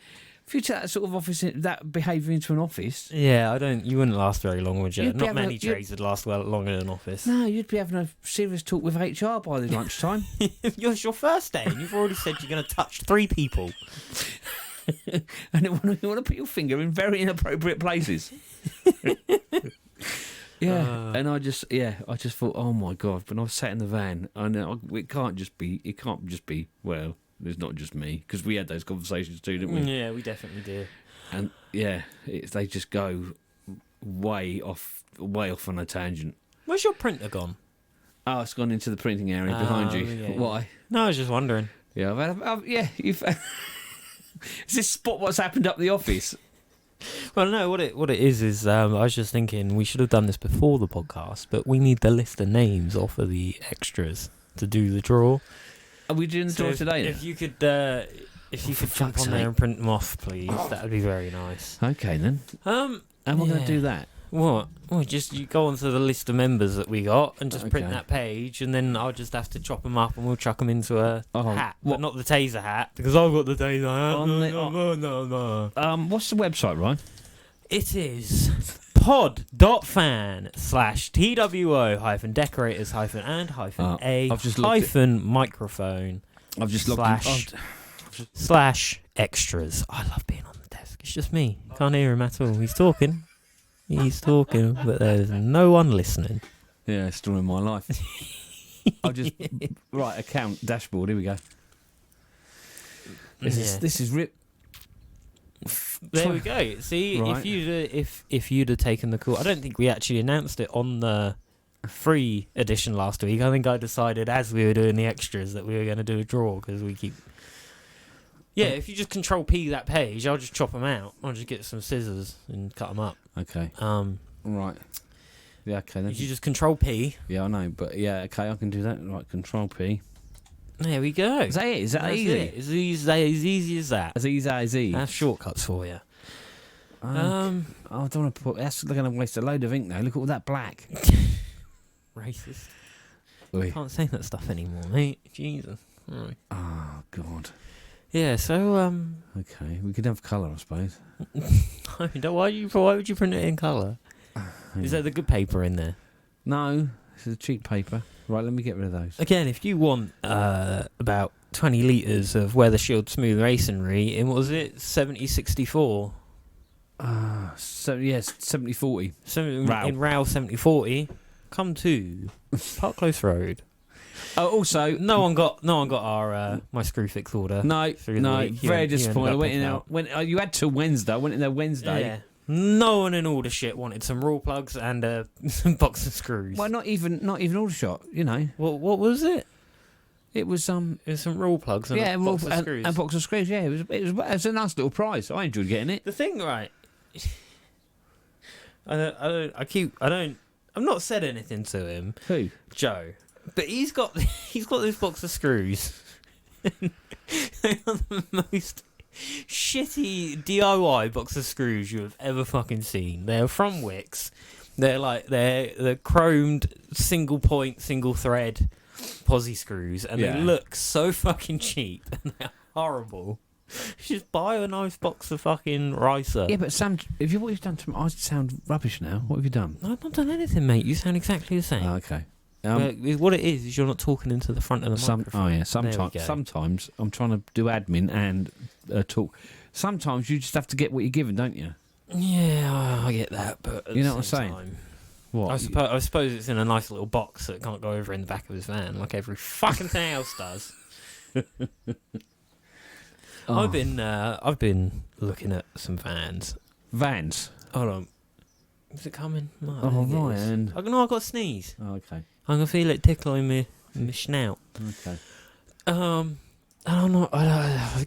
Speaker 3: If you took that sort of office, that behaviour into an office...
Speaker 2: Yeah, you wouldn't last very long, would you? Not many trades would last long in an office.
Speaker 3: No, you'd be having a serious talk with HR by the lunchtime.
Speaker 2: It's your first day, and you've already said you're going to touch 3 people.
Speaker 3: And you want to put your finger in very inappropriate places. And I just thought, oh my God, when I was sat in the van, I know it can't just be, well... It's not just me, because we had those conversations too, didn't we?
Speaker 2: Yeah, we definitely did.
Speaker 3: And yeah, they just go way off on a tangent.
Speaker 2: Where's your printer gone?
Speaker 3: Oh, it's gone into the printing area behind you.
Speaker 2: Yeah.
Speaker 3: Why?
Speaker 2: No, I was just wondering.
Speaker 3: Yeah, is this spot what's happened up the office?
Speaker 2: Well, no, what it is I was just thinking we should have done this before the podcast, but we need the list of names off of the extras to do the draw.
Speaker 3: Are we doing the draw today?
Speaker 2: If you could jump on there and print them off, please, that would be very nice.
Speaker 3: Okay then. How am I going to do that?
Speaker 2: What? Well, you go onto the list of members that we got and just print that page, and then I'll just have to chop them up and we'll chuck them into a hat, but not the taser hat because I've got the taser hat. No.
Speaker 3: What's the website, Ryan?
Speaker 2: It is pod.fan/TWO-decorators-and-a-microphone.
Speaker 3: I've just
Speaker 2: /extras. I love being on the desk. It's just me. Can't hear him at all. He's talking, but there's no one listening.
Speaker 3: Yeah, story of my life. I'll just right account dashboard. Here we go. This is rip.
Speaker 2: There we go. See,
Speaker 3: Right.
Speaker 2: if you'd have taken the call, I don't think we actually announced it on the free edition last week. I think I decided as we were doing the extras that we were going to do a draw because we keep. Yeah, if you just Control P that page, I'll just chop them out. I'll just get some scissors and cut them up.
Speaker 3: Okay. Right. Yeah. Okay. Then.
Speaker 2: If you just Control P.
Speaker 3: Yeah, I know, but yeah, okay, I can do that. Right, Control P.
Speaker 2: There we go.
Speaker 3: Is that it? Is that
Speaker 2: That's
Speaker 3: easy?
Speaker 2: it. It's easy as that.
Speaker 3: As easy as easy.
Speaker 2: That's shortcuts for you.
Speaker 3: I don't want to put. That's going to waste a load of ink now. Look at all that black.
Speaker 2: Racist.
Speaker 3: Oi.
Speaker 2: Can't say that stuff anymore, mate. Jesus. Right.
Speaker 3: Oh God.
Speaker 2: Yeah. So
Speaker 3: Okay, we could have colour, I suppose.
Speaker 2: I mean, why would you print it in colour? Is there the good paper in there?
Speaker 3: No, this is cheap paper. Right, let me get rid of those.
Speaker 2: Again, if you want about 20 litres of Weather Shield Smooth Masonry in, what was it, 7064?
Speaker 3: So yes, 70/40.
Speaker 2: In RAL 7040, come to Park Close Road.
Speaker 3: Oh, also,
Speaker 2: No one got our my screw fix order.
Speaker 3: no,
Speaker 2: through the
Speaker 3: no,
Speaker 2: week. You
Speaker 3: very
Speaker 2: ended
Speaker 3: disappointed. I
Speaker 2: up
Speaker 3: went in
Speaker 2: picking
Speaker 3: there.
Speaker 2: out.
Speaker 3: You had till Wednesday. I went in there Wednesday.
Speaker 2: Yeah. No one in order shit wanted some raw plugs and some box of screws.
Speaker 3: Well, not even order shot. You know,
Speaker 2: What was it?
Speaker 3: it was
Speaker 2: It was some raw plugs and a box of screws.
Speaker 3: and box of screws. Yeah, it was a nice little prize. I enjoyed getting it.
Speaker 2: The thing, right? I've not said anything to him,
Speaker 3: Who?
Speaker 2: Joe, but he's got this box of screws. They are the most shitty DIY box of screws you have ever fucking seen. They're from Wix. They're chromed single point, single thread posi screws, and
Speaker 3: Yeah.
Speaker 2: they look so fucking cheap and they're horrible. Just buy a nice box of fucking ricer.
Speaker 3: Yeah, but Sam, what you've done to me, I sound rubbish now. What have you done?
Speaker 2: I've not done anything, mate. You sound exactly the same.
Speaker 3: Oh, okay.
Speaker 2: What it is you're not talking into the front of the microphone.
Speaker 3: Oh yeah,
Speaker 2: There we go.
Speaker 3: sometimes I'm trying to do admin and talk. Sometimes you just have to get what you're given, don't you?
Speaker 2: Yeah, I get that, but at
Speaker 3: You know
Speaker 2: the
Speaker 3: what I'm
Speaker 2: same
Speaker 3: saying?
Speaker 2: time,
Speaker 3: What?
Speaker 2: I suppose it's in a nice little box that can't go over in the back of his van like every fucking thing else does.
Speaker 3: Oh.
Speaker 2: I've been looking at some vans.
Speaker 3: Vans.
Speaker 2: Hold on, is it coming? No, I
Speaker 3: Oh,
Speaker 2: don't think it
Speaker 3: right,
Speaker 2: is.
Speaker 3: and-
Speaker 2: I've got to sneeze.
Speaker 3: Oh, okay.
Speaker 2: I can feel it tickling me snout.
Speaker 3: Okay.
Speaker 2: And I'm not.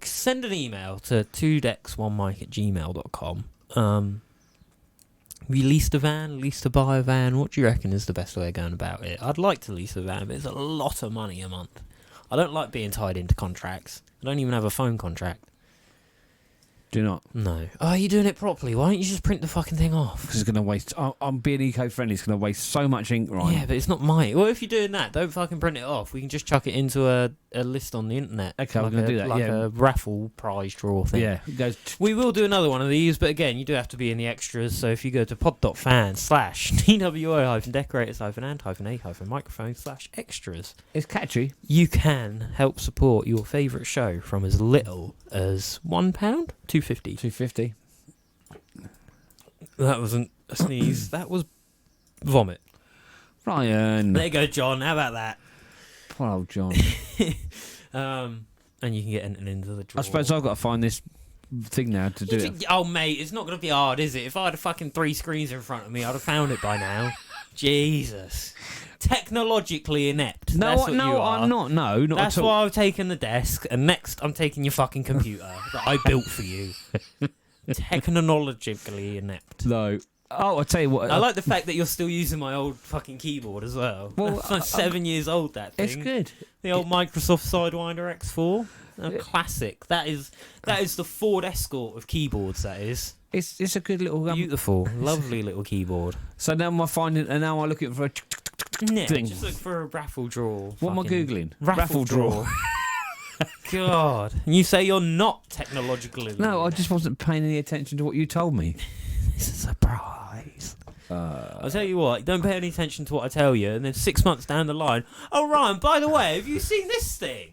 Speaker 2: Send an email to 2decks1mic@gmail.com. We leased a van, leased to buy a van. What do you reckon is the best way of going about it? I'd like to lease a van, but it's a lot of money a month. I don't like being tied into contracts. I don't even have a phone contract.
Speaker 3: Do not.
Speaker 2: No. Oh, you're doing it properly. Why don't you just print the fucking thing off?
Speaker 3: Because it's going to waste. I'm being eco-friendly. It's going to waste so much ink, right?
Speaker 2: Yeah, but it's not mine. Well, if you're doing that, don't fucking print it off. We can just chuck it into a list on the internet.
Speaker 3: Okay,
Speaker 2: like
Speaker 3: we're going to do that.
Speaker 2: Like
Speaker 3: yeah.
Speaker 2: a raffle prize draw thing.
Speaker 3: Yeah. It goes.
Speaker 2: We will do another one of these, but again, you do have to be in the extras. So if you go to pod.fan/TWO-decorators-and-a-microphone/extras,
Speaker 3: It's catchy.
Speaker 2: you can help support your favourite show from as little as £1, £2.50.
Speaker 3: $2.50.
Speaker 2: That wasn't a sneeze. That was vomit.
Speaker 3: Ryan.
Speaker 2: There you go, John. How about that?
Speaker 3: Poor old John.
Speaker 2: And you can get entered into the draw.
Speaker 3: I suppose I've got to find this thing now to do it.
Speaker 2: Oh, mate, it's not going to be hard, is it? If I had a fucking 3 screens in front of me, I'd have found it by now. Jesus. Technologically inept. That's what you are.
Speaker 3: I'm not. No, not
Speaker 2: That's
Speaker 3: at all.
Speaker 2: why I've taken the desk, and next I'm taking your fucking computer that I built for you. Technologically inept.
Speaker 3: No. Oh, I'll tell you what.
Speaker 2: I like the fact that you're still using my old fucking keyboard as well.
Speaker 3: Well,
Speaker 2: That's like 7 years old, that thing.
Speaker 3: It's good.
Speaker 2: The old Microsoft Sidewinder X4. A classic. That is the Ford Escort of keyboards, that is.
Speaker 3: It's a good little.
Speaker 2: Beautiful. Lovely little keyboard.
Speaker 3: So now am I finding? And now I'm looking for a
Speaker 2: Yeah,
Speaker 3: thing.
Speaker 2: just look for a raffle draw.
Speaker 3: What am I
Speaker 2: Fucking
Speaker 3: googling?
Speaker 2: Raffle draw. God. And you say you're not technologically.
Speaker 3: No, I just wasn't paying any attention to what you told me.
Speaker 2: It's a surprise. I'll tell you what, don't pay any attention to what I tell you, and then 6 months down the line, oh, Ryan, by the way, have you seen this thing?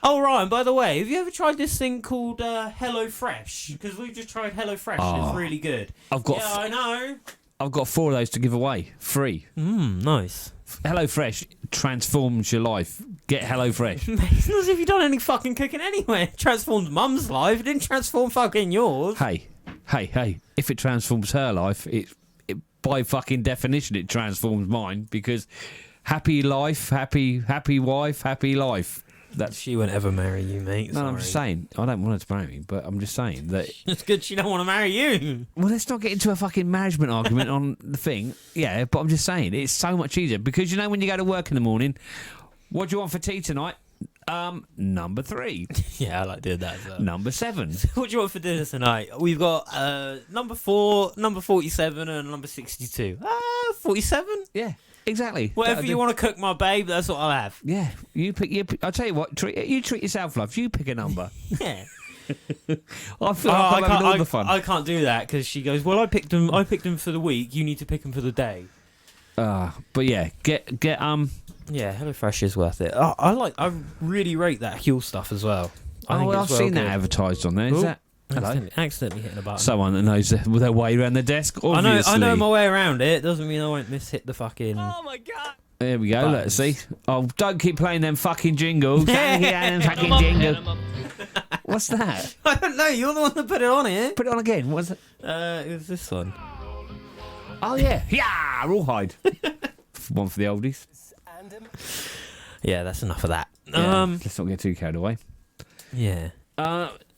Speaker 2: Oh, Ryan, by the way, have you ever tried this thing called Hello Fresh? Because we've just tried Hello Fresh, and it's really good.
Speaker 3: I've got
Speaker 2: Yeah, I know.
Speaker 3: I've got 4 of those to give away, free.
Speaker 2: Nice.
Speaker 3: HelloFresh transforms your life. Get HelloFresh.
Speaker 2: It's not as if you've done any fucking cooking anyway. It transformed Mum's life. It didn't transform fucking yours.
Speaker 3: Hey. If it transforms her life, it by fucking definition it transforms mine, because happy life, happy wife, happy life.
Speaker 2: She won't ever marry you, mate.
Speaker 3: No,
Speaker 2: Sorry.
Speaker 3: I'm just saying. I don't want her to marry me, but I'm just saying that.
Speaker 2: It's good she don't want to marry you.
Speaker 3: Well, let's not get into a fucking management argument on the thing. Yeah, but I'm just saying it's so much easier, because you know when you go to work in the morning, what do you want for tea tonight? Number 3.
Speaker 2: Yeah, I like doing that as well.
Speaker 3: Number 7.
Speaker 2: What do you want for dinner tonight? We've got number 4, number 47, and number 62. 47?
Speaker 3: Yeah, exactly.
Speaker 2: Whatever you want to cook, my babe, that's what I'll have.
Speaker 3: Yeah, you pick. I'll tell you what. You treat yourself, love. You pick a number.
Speaker 2: Yeah.
Speaker 3: I feel like I'm having all the fun.
Speaker 2: I can't do that because she goes, well, I picked them for the week. You need to pick them for the day.
Speaker 3: But yeah, get
Speaker 2: Yeah, HelloFresh is worth it. I really rate that Huel stuff as well.
Speaker 3: I've seen that advertised on there. Is that? Hello?
Speaker 2: Accidentally hitting a button.
Speaker 3: Someone that knows their way around the desk. Obviously.
Speaker 2: I know my way around it. Doesn't mean I won't miss hit the fucking.
Speaker 4: Oh my god!
Speaker 3: There we go.
Speaker 2: Buttons.
Speaker 3: Let's see. Oh, don't keep playing them fucking jingles. Don't keep playing them fucking jingles. What's that?
Speaker 2: I don't know. You're the one that put it on here.
Speaker 3: Put it on again. What's it?
Speaker 2: It was this one.
Speaker 3: Oh yeah. Yeah. Rawhide. One for the oldies.
Speaker 2: Yeah, that's enough of that.
Speaker 3: Yeah, let's not get too carried away.
Speaker 2: Yeah.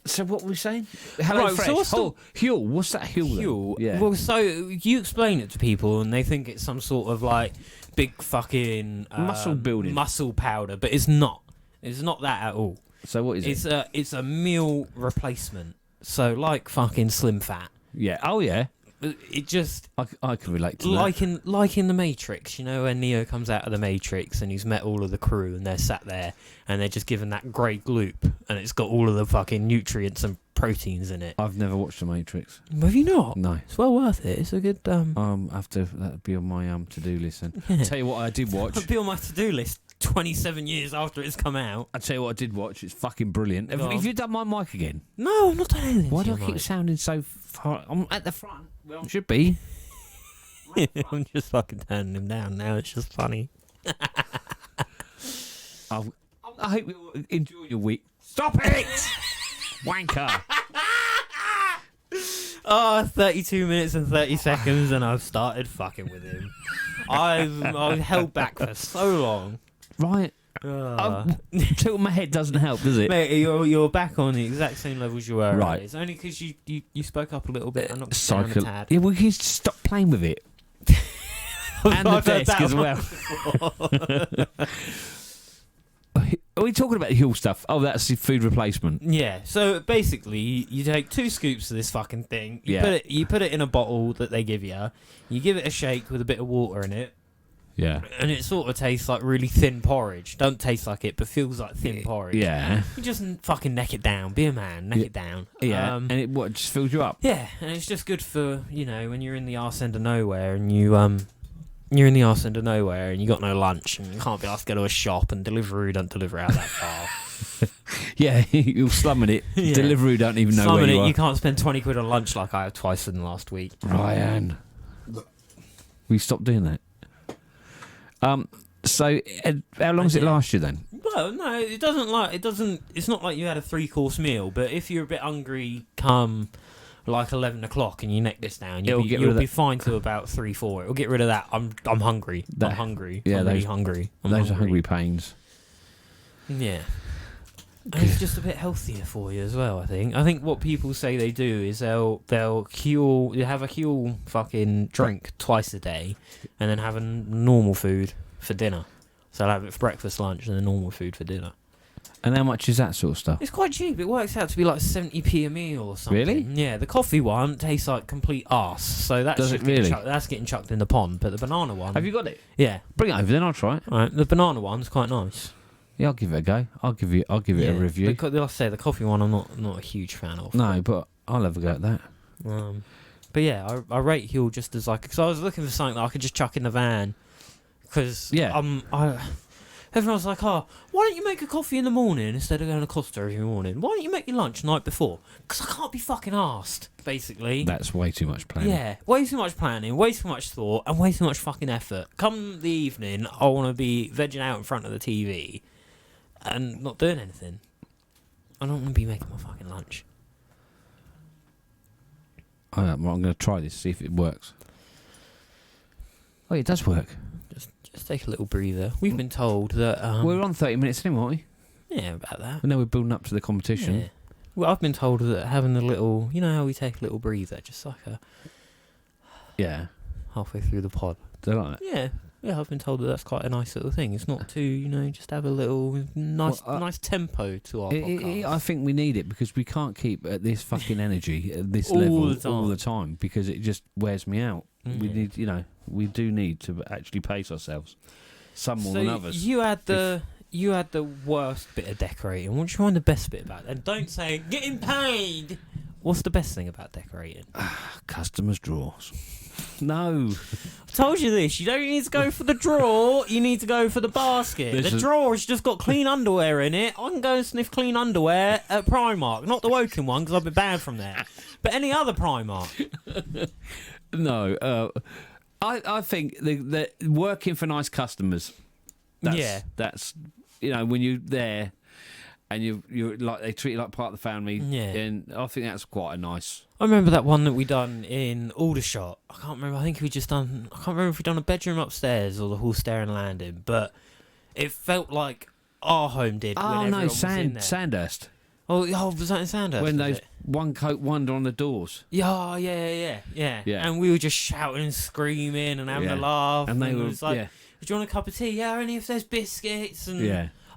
Speaker 3: So what were we saying? Hello,
Speaker 2: Right, so
Speaker 3: Fresh. Huel. What's that Huel?
Speaker 2: Huel.
Speaker 3: Yeah.
Speaker 2: Well, so you explain it to people, and they think it's some sort of like big fucking
Speaker 3: Muscle building.
Speaker 2: muscle powder, but it's not. It's not that at all.
Speaker 3: So what is it?
Speaker 2: It's a meal replacement. So like fucking Slim Fat.
Speaker 3: Yeah. Oh yeah.
Speaker 2: It just
Speaker 3: I can relate to that.
Speaker 2: like in the Matrix, you know, when Neo comes out of the Matrix and he's met all of the crew and they're sat there and they're just given that grey gloop and it's got all of the fucking nutrients and proteins in it.
Speaker 3: I've never watched The Matrix.
Speaker 2: Have you not?
Speaker 3: No.
Speaker 2: It's well worth it. It's a good
Speaker 3: That'd be on my to-do list.
Speaker 2: Yeah.
Speaker 3: Tell you what I did watch.
Speaker 2: It'll be on my to-do list 27 years after it's come out.
Speaker 3: I tell you what I did watch. It's fucking brilliant. Have you done my mic again?
Speaker 2: No, I'm not doing anything.
Speaker 3: Why
Speaker 2: to
Speaker 3: do I
Speaker 2: your
Speaker 3: keep
Speaker 2: mic.
Speaker 3: sounding so far? I'm at the front. Well, I should be.
Speaker 2: I'm just fucking turning him down now. It's just funny.
Speaker 3: I hope you enjoy your week. Stop it! Wanker.
Speaker 2: 32 minutes and 30 seconds and I've started fucking with him. I've held back for so long.
Speaker 3: Right. Tilting my head doesn't help, does it?
Speaker 2: Mate, you're back on the exact same levels you were.
Speaker 3: Right.
Speaker 2: It's only because you spoke up a little bit and knocked down a tad.
Speaker 3: Yeah, well, you just stop playing with it. And the
Speaker 2: I've heard
Speaker 3: desk
Speaker 2: that
Speaker 3: as well. Are we talking about the Huel stuff? Oh, that's the food replacement.
Speaker 2: Yeah. So basically, you take 2 scoops of this fucking thing. You put it in a bottle that they give you. You give it a shake with a bit of water in it.
Speaker 3: Yeah.
Speaker 2: And it sort of tastes like really thin porridge. Don't taste like it, but feels like thin porridge.
Speaker 3: Yeah.
Speaker 2: You just fucking neck it down. Be a man. Neck it down.
Speaker 3: Yeah. And it just fills you up.
Speaker 2: Yeah, and it's just good for, when you're in the arse end of nowhere and you're in the arse end of nowhere and you got no lunch and you can't be asked to go to a shop and Deliveroo don't deliver out that far.
Speaker 3: Yeah, you're slumming it.
Speaker 2: Yeah.
Speaker 3: Deliveroo don't even know where you are.
Speaker 2: You can't spend 20 quid on lunch like I have twice in the last week.
Speaker 3: Ryan. We stopped doing that. So how long does it last you then?
Speaker 2: Well, no, it doesn't. It's not like you had a 3-course meal, but if you're a bit hungry, come like 11 o'clock and you neck this down, you'll be fine to about 3-4. It'll get rid of that. I'm hungry. I'm hungry.
Speaker 3: Yeah,
Speaker 2: I'm really hungry.
Speaker 3: Those are hungry pains.
Speaker 2: Yeah. And it's just a bit healthier for you as well, I think. I think what people say they do is they'll have a Huel fucking drink twice a day and then have a normal food for dinner. So they'll have it for breakfast, lunch and then normal food for dinner.
Speaker 3: And how much is that sort of stuff?
Speaker 2: It's quite cheap. It works out to be like 70p a meal or something.
Speaker 3: Really?
Speaker 2: Yeah, the coffee one tastes like complete arse. So that's
Speaker 3: Does it really?
Speaker 2: That's getting chucked in the pond. But the banana one...
Speaker 3: Have you got it?
Speaker 2: Yeah.
Speaker 3: Bring it over then, I'll try it.
Speaker 2: All right, the banana one's quite nice.
Speaker 3: Yeah, I'll give it a go. I'll give it a review.
Speaker 2: Like I say, the coffee one I'm not a huge fan of.
Speaker 3: No, but I'll have a go at that.
Speaker 2: But yeah, I rate Huel just as because I was looking for something that I could just chuck in the van. Because everyone's like, oh, why don't you make a coffee in the morning instead of going to Costa every morning? Why don't you make your lunch the night before? Because I can't be fucking arsed, basically.
Speaker 3: That's way too much planning.
Speaker 2: Yeah, way too much planning, way too much thought, and way too much fucking effort. Come the evening, I want to be vegging out in front of the TV and not doing anything. I don't want to be making my fucking lunch.
Speaker 3: I'm going to try this, see if it works. Oh, it does work.
Speaker 2: Just take a little breather. We've been told that...
Speaker 3: we're on 30 minutes anyway, aren't we?
Speaker 2: Yeah, about that.
Speaker 3: I know we're building up to the competition.
Speaker 2: Yeah. Well, I've been told that having a little... You know how we take a little breather, just like a...
Speaker 3: Yeah.
Speaker 2: Halfway through the pod.
Speaker 3: Do you like that?
Speaker 2: Yeah. Yeah, I've been told that that's quite a nice little thing. It's not too, just have a little nice tempo to our podcast.
Speaker 3: I think we need it because we can't keep at this fucking energy at this
Speaker 2: All
Speaker 3: level
Speaker 2: the time.
Speaker 3: all the time because it just wears me out. We need, we do need to actually pace ourselves. Some more than others.
Speaker 2: You had the worst bit of decorating. What do you find the best bit about it? And don't say getting paid. What's the best thing about decorating?
Speaker 3: Customers' drawers. No.
Speaker 2: I told you this. You don't need to go for the drawer. You need to go for the basket. The drawer's just got clean underwear in it. I can go and sniff clean underwear at Primark. Not the Woking one because I've been banned from there. But any other Primark.
Speaker 3: No. I think that working for nice customers. That's when you're there and you're like they treat you like part of the family. Yeah. And I think that's quite a nice.
Speaker 2: I remember that one that we done in Aldershot. I can't remember. I think I can't remember if we done a bedroom upstairs or the hall, stair and landing. But it felt like our home did.
Speaker 3: Oh
Speaker 2: when
Speaker 3: no,
Speaker 2: was in there.
Speaker 3: Sandhurst.
Speaker 2: Oh, was that in Sandhurst?
Speaker 3: When those one coat wonder on the doors.
Speaker 2: Yeah. And we were just shouting and screaming and having a laugh.
Speaker 3: And they were
Speaker 2: was like, do you want a cup of tea? Yeah, only if there's biscuits.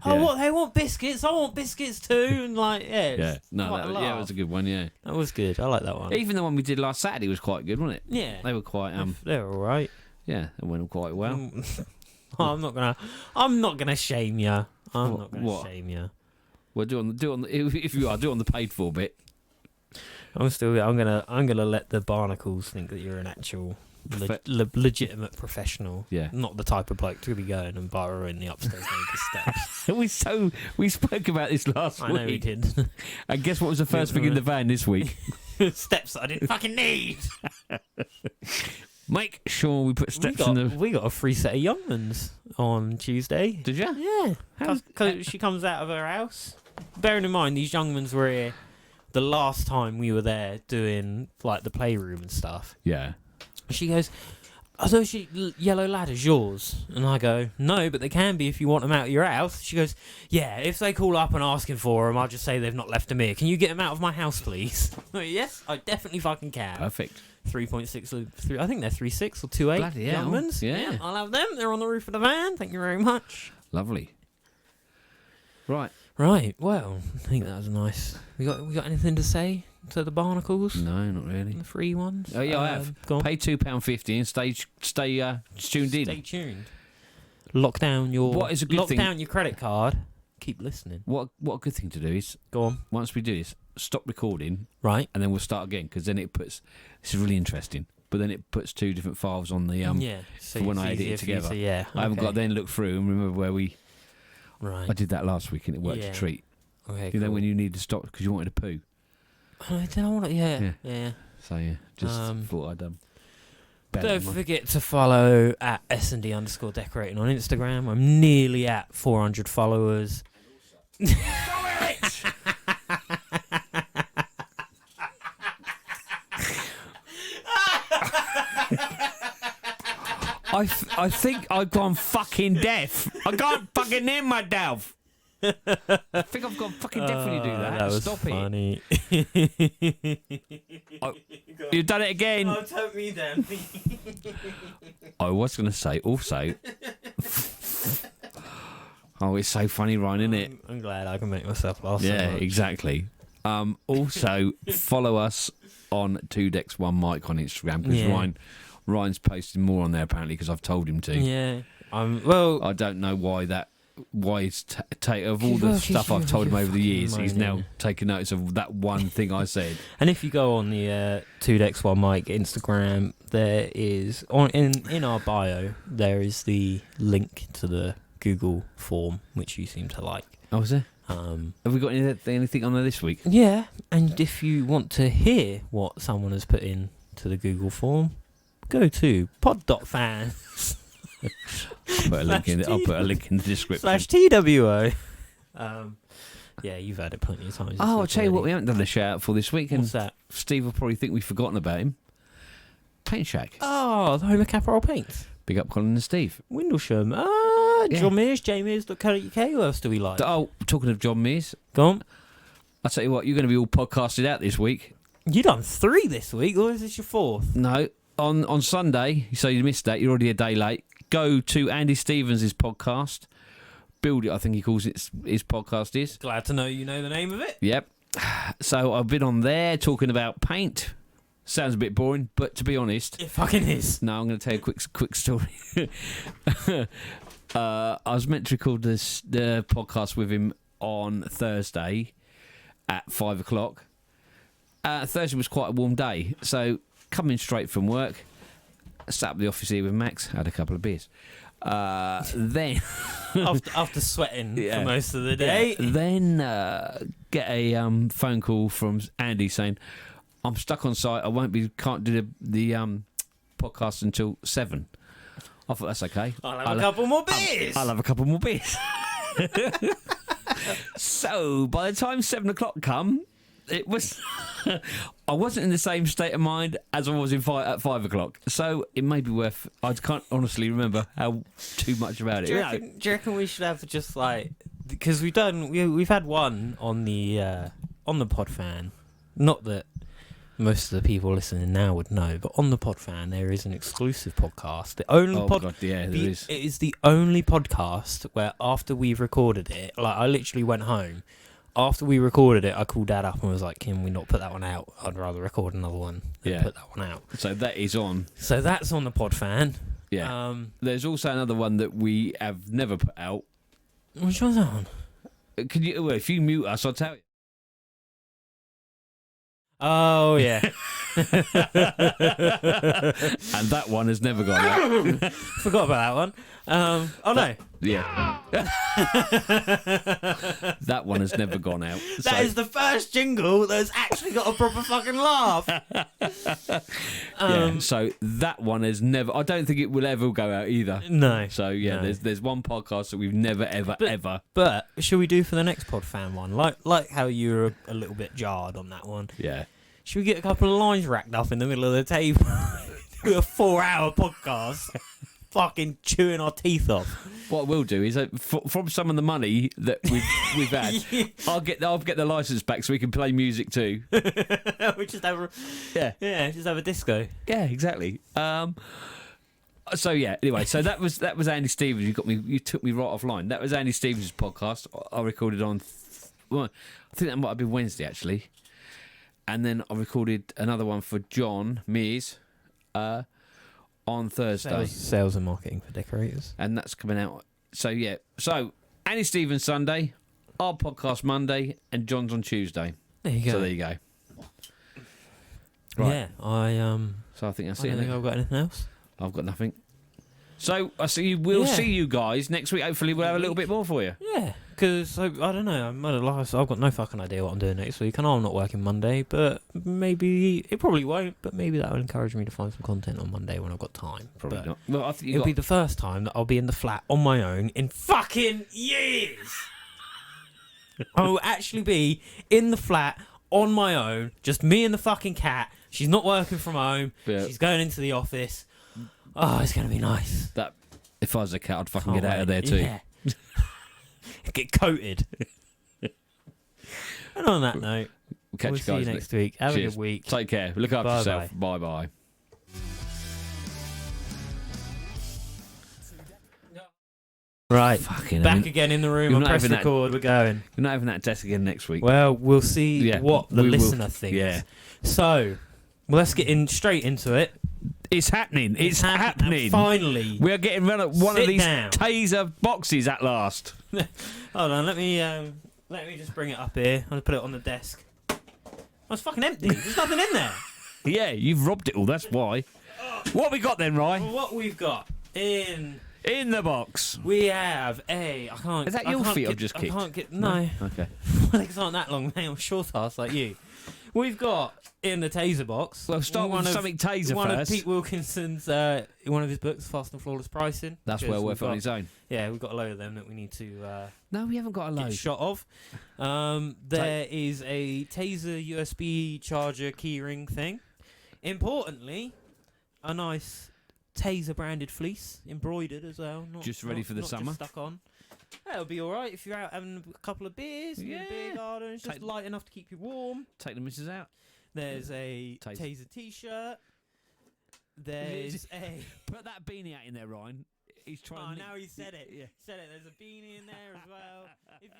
Speaker 2: And what, they want biscuits? I want biscuits too. And no, it was a good one. Yeah, that was good. I like that one.
Speaker 3: Even the one we did last Saturday was quite good, wasn't it?
Speaker 2: Yeah,
Speaker 3: they were quite.
Speaker 2: They're all right.
Speaker 3: Yeah, they went quite well.
Speaker 2: I'm not gonna shame you. I'm not gonna shame you.
Speaker 3: Well, do on if you are do on the paid for bit.
Speaker 2: I'm gonna let the barnacles think that you're an actual legitimate professional.
Speaker 3: Yeah,
Speaker 2: not the type of bloke to be going and borrowing the upstairs neighbour's steps.
Speaker 3: we spoke about this last week.
Speaker 2: I know we did.
Speaker 3: And guess what was the first thing in the van this week?
Speaker 2: Steps that I didn't fucking need.
Speaker 3: Make sure we put steps in the...
Speaker 2: We got a free set of Youngmans on Tuesday.
Speaker 3: Did you?
Speaker 2: Yeah. Because she comes out of her house. Bearing in mind, these Youngmans were here the last time we were there doing, like, the playroom and stuff.
Speaker 3: Yeah.
Speaker 2: She goes, are those yellow ladders yours? And I go, no, but they can be if you want them out of your house. She goes, yeah, if they call up and asking for them, I'll just say they've not left them here. Can you get them out of my house, please? Yes, I definitely fucking can.
Speaker 3: Perfect.
Speaker 2: 3.6, I think they're 3.6 or 2.8.
Speaker 3: Bloody hell.
Speaker 2: Youngmans.
Speaker 3: Yeah.
Speaker 2: I'll have them. They're on the roof of the van. Thank you very much.
Speaker 3: Lovely. Right.
Speaker 2: Well, I think that was nice. We got anything to say to the barnacles?
Speaker 3: No, not really.
Speaker 2: The free ones?
Speaker 3: Oh yeah, I have.
Speaker 2: Go on.
Speaker 3: Pay £2.50 and stay tuned in.
Speaker 2: Stay tuned. Lock down your your credit card. Keep listening.
Speaker 3: What a good thing to do is
Speaker 2: go on.
Speaker 3: Once we do this, stop recording.
Speaker 2: Right.
Speaker 3: And then we'll start again because then it puts. This is really interesting. But then it puts two different files on the
Speaker 2: so
Speaker 3: for when I edit it together. I haven't got to then look through and remember where we.
Speaker 2: Right.
Speaker 3: I did that last week and it worked a treat.
Speaker 2: Okay.
Speaker 3: You know when you need to stop because you wanted to poo.
Speaker 2: I don't want to. Yeah.
Speaker 3: So just thought I'd
Speaker 2: Don't forget to follow at @S&D_decorating on Instagram. I'm nearly at 400 followers.
Speaker 3: I think I've gone fucking deaf. I can't fucking hear myself. I think I've gone fucking deaf when you do that.
Speaker 2: That was
Speaker 3: Stop
Speaker 2: funny.
Speaker 3: You've done it again.
Speaker 2: Oh, take me down.
Speaker 3: I was going to say also. Oh, it's so funny, Ryan, isn't it?
Speaker 2: I'm glad I can make myself laugh.
Speaker 3: Yeah,
Speaker 2: so much.
Speaker 3: exactly. Also, follow us on 2Decks1 Mike on Instagram because Ryan's posting more on there apparently because I've told him to.
Speaker 2: Yeah. Well,
Speaker 3: I don't know why he's of all the stuff I've told him over the years, he's now taken notice of that one thing I said.
Speaker 2: And if you go on the 2Decks1 Mike Instagram, there is in our bio there is the link to the Google form, which you seem to like.
Speaker 3: Oh, is there? Have we got anything on there this week?
Speaker 2: Yeah, and if you want to hear what someone has put in to the Google form, go to pod.fans.
Speaker 3: I'll put a link in the description.
Speaker 2: /TWO. Yeah, you've had it plenty of times.
Speaker 3: I'll tell you what we haven't done a shout out for this week.
Speaker 2: What's that?
Speaker 3: Steve will probably think we've forgotten about him. Paint Shack.
Speaker 2: Oh, the home of Caparol Paints.
Speaker 3: Big up Colin and Steve.
Speaker 2: Windlesham.
Speaker 3: Yeah.
Speaker 2: Jon Mears, jmears.co.uk. Who else do we like?
Speaker 3: Oh, talking of Jon Mears,
Speaker 2: Go on.
Speaker 3: I'll tell you what, you're going to be all podcasted out this week.
Speaker 2: You done 3 this week, or is this your 4th?
Speaker 3: No, on Sunday, so you missed that, you're already a day late. Go to Andy Stevens' podcast. Build It, I think he calls it, his podcast is.
Speaker 2: Glad to know you know the name of it.
Speaker 3: Yep. So I've been on there talking about paint. Sounds a bit boring, but to be honest...
Speaker 2: It fucking is.
Speaker 3: No, I'm going to tell you a quick story. I was meant to record the podcast with him on Thursday at 5 o'clock. Thursday was quite a warm day, so coming straight from work, sat up the office here with Max, had a couple of beers. Then
Speaker 2: after sweating for most of the day,
Speaker 3: then get a phone call from Andy saying, "I'm stuck on site. Can't do the podcast until 7." I thought that's okay.
Speaker 2: I'll have a couple more beers.
Speaker 3: I'll have a couple more beers. So by the time 7 o'clock come, it was I wasn't in the same state of mind as I was at 5 o'clock. So it may be worth. I can't honestly remember how too much about it.
Speaker 2: Do you reckon we should have just like, because we've had one on the pod fan. Not that most of the people listening now would know, but on the pod fan there is an exclusive podcast. The only
Speaker 3: there is.
Speaker 2: It is the only podcast where after we've recorded it, like I literally went home. After we recorded it, I called Dad up and was like, "Can we not put that one out? I'd rather record another one than put that one out."
Speaker 3: So that is on.
Speaker 2: So that's on the pod fan.
Speaker 3: Yeah. There's also another one that we have never put out.
Speaker 2: Which one's that one?
Speaker 3: Can you? Well, if you mute us, I'll tell you.
Speaker 2: Oh yeah.
Speaker 3: And that one has never gone out.
Speaker 2: Forgot about that one. Oh no.
Speaker 3: Yeah. That one has never gone out.
Speaker 2: That is the first jingle that's actually got a proper fucking laugh.
Speaker 3: So that one has never. I don't think it will ever go out either.
Speaker 2: No.
Speaker 3: So no. There's one podcast that we've never ever.
Speaker 2: But should we do for the next pod fan one? Like how you were a little bit jarred on that one.
Speaker 3: Yeah.
Speaker 2: Should we get a couple of lines racked up in the middle of the table? Do a 4-hour podcast, fucking chewing our teeth off.
Speaker 3: What we'll do is from some of the money that we've had, I'll get the license back so we can play music too.
Speaker 2: We just have just have a disco.
Speaker 3: Yeah, exactly. So yeah, anyway, so that was Andy Stevens. You took me right offline. That was Andy Stevens' podcast. I recorded on, I think that might have been Wednesday actually. And then I recorded another one for Jon Mears on Thursday.
Speaker 2: Sales and marketing for decorators.
Speaker 3: And that's coming out. So, yeah. So, Andy Stevens Sunday, our podcast Monday, and John's on Tuesday.
Speaker 2: There you go.
Speaker 3: So, there you go. Right.
Speaker 2: Yeah,
Speaker 3: So, I think that's
Speaker 2: I
Speaker 3: it.
Speaker 2: don't think I've got anything else.
Speaker 3: I've got nothing. So, we'll see you guys next week. Hopefully, we'll have a little bit more for you.
Speaker 2: Yeah, because I don't know. I've got no fucking idea what I'm doing next week. I know I'm not working Monday, but maybe it probably won't. But maybe that will encourage me to find some content on Monday when I've got time.
Speaker 3: Probably
Speaker 2: but
Speaker 3: not. Well, I think
Speaker 2: it'll be the first time that I'll be in the flat on my own in fucking years. I will actually be in the flat on my own, just me and the fucking cat. She's not working from home.
Speaker 3: Yeah.
Speaker 2: She's going into the office. Oh, it's going to be nice.
Speaker 3: That if I was a cat, I'd fucking get out of there too.
Speaker 2: Yeah. Get coated. And on that note,
Speaker 3: We'll
Speaker 2: see you next week. Have a good week.
Speaker 3: Take care. Look after yourself.
Speaker 2: Bye-bye.
Speaker 3: Bye-bye.
Speaker 2: Right.
Speaker 3: Fucking
Speaker 2: Back again in the room. I press record. We're going.
Speaker 3: You're not having that test again next week.
Speaker 2: Well, we'll see what the listener thinks.
Speaker 3: Yeah.
Speaker 2: So, let's get straight into it.
Speaker 3: It's happening. It's happening.
Speaker 2: Finally.
Speaker 3: We are getting rid of one of these
Speaker 2: down.
Speaker 3: taser boxes at last.
Speaker 2: Hold on, let me just bring it up here. I'll put it on the desk. Oh, it's fucking empty. There's nothing in there.
Speaker 3: Yeah, you've robbed it all, that's why. What we got then, Ryan?
Speaker 2: Well, what we've got in
Speaker 3: In the box.
Speaker 2: We have I can't.
Speaker 3: Is that
Speaker 2: I
Speaker 3: your
Speaker 2: can't
Speaker 3: feet
Speaker 2: get,
Speaker 3: I've just
Speaker 2: I
Speaker 3: kicked?
Speaker 2: can't get. No.
Speaker 3: Okay.
Speaker 2: My legs aren't that long, mate. I'm short ass like you. We've got in the taser box.
Speaker 3: Well, start with something taser
Speaker 2: one
Speaker 3: first.
Speaker 2: Of Pete Wilkinson's, one of his books, Fast and Flawless Pricing.
Speaker 3: That's well worth it on its own.
Speaker 2: Yeah, we've got a load of them that we need to.
Speaker 3: No, we haven't got a
Speaker 2: get
Speaker 3: load.
Speaker 2: shot of. There is a taser USB charger keyring thing. Importantly, a nice taser branded fleece, embroidered as well.
Speaker 3: Just ready for the summer.
Speaker 2: Just stuck on. That'll be all right if you're out having a couple of beers in the beer garden. It's just light enough to keep you warm.
Speaker 3: Take the missus out.
Speaker 2: There's a taser t-shirt. There's a...
Speaker 3: Put that beanie out in there, Ryan. He's trying.
Speaker 2: Oh, now he said it.
Speaker 3: Yeah.
Speaker 2: Said it. There's a beanie in there as well. If